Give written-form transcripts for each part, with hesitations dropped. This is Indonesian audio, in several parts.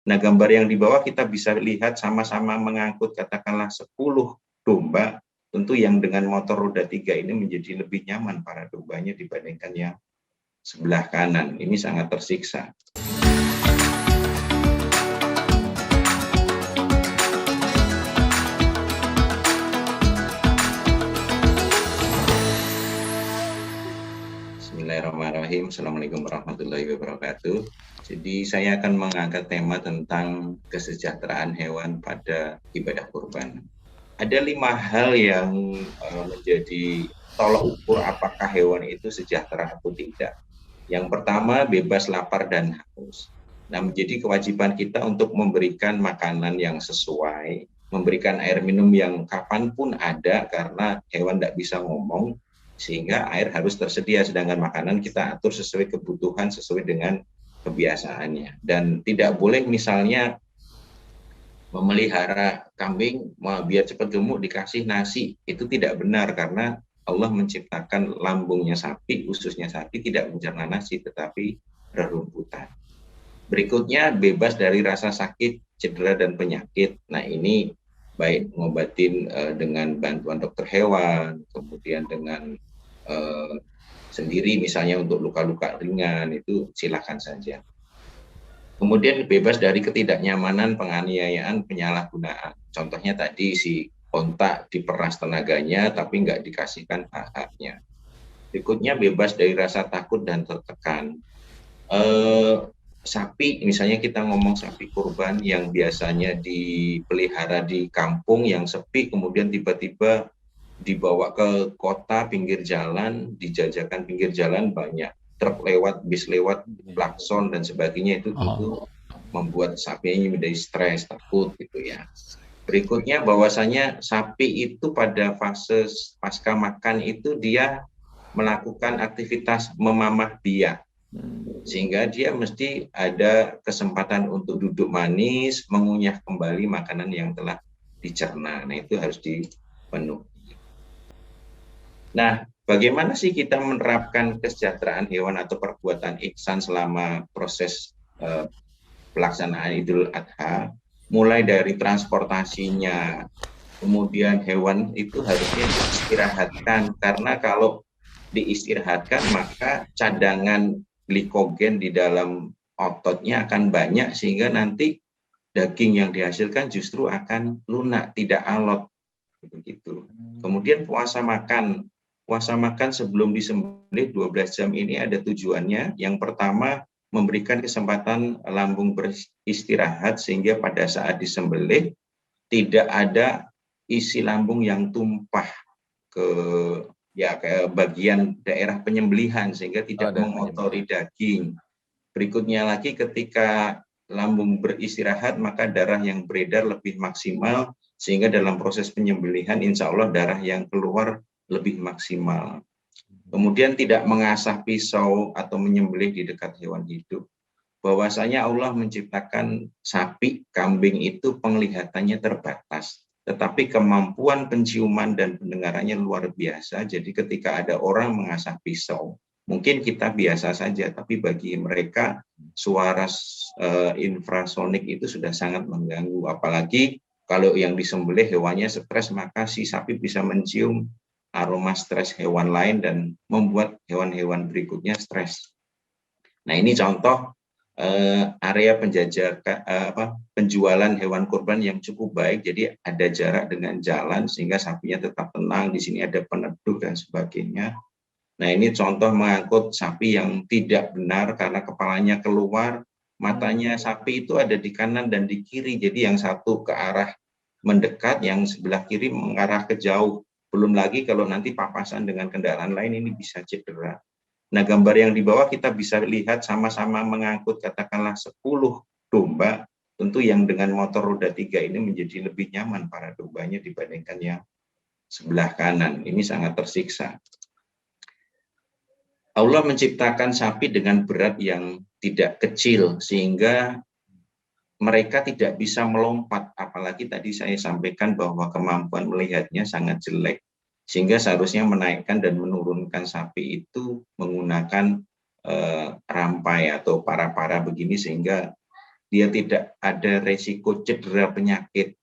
Nah, gambar yang di bawah kita bisa lihat sama-sama mengangkut katakanlah 10 domba. Tentu yang dengan motor roda 3 ini menjadi lebih nyaman para dombanya dibandingkan yang sebelah kanan. Ini sangat tersiksa. Bismillahirrahmanirrahim. Assalamualaikum warahmatullahi wabarakatuh. Jadi saya akan mengangkat tema tentang kesejahteraan hewan pada ibadah kurban. Ada 5 hal yang menjadi tolak ukur apakah hewan itu sejahtera atau tidak. Yang pertama, bebas lapar dan haus. Nah, menjadi kewajiban kita untuk memberikan makanan yang sesuai, memberikan air minum yang kapanpun ada, karena hewan tidak bisa ngomong, sehingga air harus tersedia, sedangkan makanan kita atur sesuai kebutuhan, sesuai dengan kebiasaannya. Dan tidak boleh misalnya memelihara kambing biar cepat gemuk dikasih nasi, itu tidak benar, karena Allah menciptakan lambungnya sapi, ususnya sapi tidak mencerna nasi tetapi rerumputan. Berikutnya, bebas dari rasa sakit, cedera dan penyakit. Nah, ini baik ngobatin dengan bantuan dokter hewan, kemudian dengan sendiri misalnya untuk luka-luka ringan, itu silakan saja. Kemudian bebas dari ketidaknyamanan, penganiayaan, penyalahgunaan. Contohnya tadi si onta diperas tenaganya tapi nggak dikasihkan hak-haknya. Berikutnya bebas dari rasa takut dan tertekan. Sapi, misalnya kita ngomong sapi kurban yang biasanya dipelihara di kampung yang sepi, kemudian tiba-tiba dibawa ke kota pinggir jalan, dijajakan pinggir jalan, banyak truk lewat, bis lewat, klakson dan sebagainya, itu tentu membuat sapinya menjadi stres, takut gitu ya. Berikutnya bahwasanya sapi itu pada fase pasca makan itu dia melakukan aktivitas memamah biak, sehingga dia mesti ada kesempatan untuk duduk manis, mengunyah kembali makanan yang telah dicerna. Nah, itu harus dipenuhi. Nah, bagaimana sih kita menerapkan kesejahteraan hewan atau perbuatan ihsan selama proses pelaksanaan Idul Adha? Mulai dari transportasinya, kemudian hewan itu harusnya diistirahatkan, karena kalau diistirahatkan maka cadangan glikogen di dalam ototnya akan banyak, sehingga nanti daging yang dihasilkan justru akan lunak, tidak alot begitu. Kemudian puasa makan sebelum disembelih 12 jam ini ada tujuannya. Yang pertama, memberikan kesempatan lambung beristirahat sehingga pada saat disembelih tidak ada isi lambung yang tumpah ke bagian daerah penyembelihan sehingga tidak mengotori daging. Berikutnya lagi, ketika lambung beristirahat maka darah yang beredar lebih maksimal, sehingga dalam proses penyembelihan insya Allah darah yang keluar lebih maksimal. Kemudian tidak mengasah pisau atau menyembelih di dekat hewan hidup. Bahwasanya Allah menciptakan sapi, kambing itu penglihatannya terbatas, tetapi kemampuan penciuman dan pendengarannya luar biasa. Jadi ketika ada orang mengasah pisau, mungkin kita biasa saja, tapi bagi mereka suara infrasonik itu sudah sangat mengganggu. Apalagi kalau yang disembelih hewannya stres, maka si sapi bisa mencium aroma stres hewan lain dan membuat hewan-hewan berikutnya stres. Nah, ini contoh area penjualan hewan kurban yang cukup baik. Jadi ada jarak dengan jalan sehingga sapinya tetap tenang. Di sini ada peneduh dan sebagainya. Nah, ini contoh mengangkut sapi yang tidak benar karena kepalanya keluar, matanya sapi itu ada di kanan dan di kiri. Jadi yang satu ke arah mendekat, yang sebelah kiri mengarah ke jauh. Belum lagi kalau nanti papasan dengan kendaraan lain, ini bisa cedera. Nah, gambar yang di bawah kita bisa lihat sama-sama mengangkut katakanlah 10 domba. Tentu yang dengan motor roda 3 ini menjadi lebih nyaman para dombanya dibandingkan yang sebelah kanan. Ini sangat tersiksa. Allah menciptakan sapi dengan berat yang tidak kecil, sehingga mereka tidak bisa melompat, apalagi tadi saya sampaikan bahwa kemampuan melihatnya sangat jelek, sehingga seharusnya menaikkan dan menurunkan sapi itu menggunakan rampai atau para-para begini, sehingga dia tidak ada resiko cedera penyakit,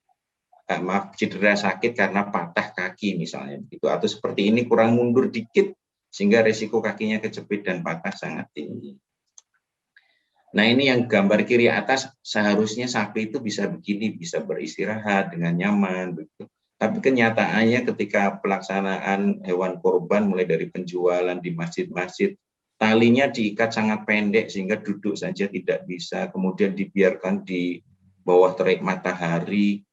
cedera sakit karena patah kaki misalnya begitu, atau seperti ini kurang mundur dikit sehingga resiko kakinya kejepit dan patah sangat tinggi. Nah ini yang gambar kiri atas, seharusnya sapi itu bisa begini, bisa beristirahat dengan nyaman begitu. Tapi kenyataannya ketika pelaksanaan hewan kurban mulai dari penjualan di masjid-masjid, talinya diikat sangat pendek sehingga duduk saja tidak bisa, kemudian dibiarkan di bawah terik matahari.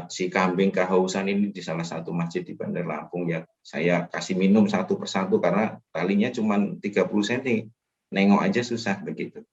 Si kambing kehausan ini di salah satu masjid di Bandar Lampung, ya saya kasih minum satu persatu karena talinya cuma 30 cm, nengok aja susah begitu.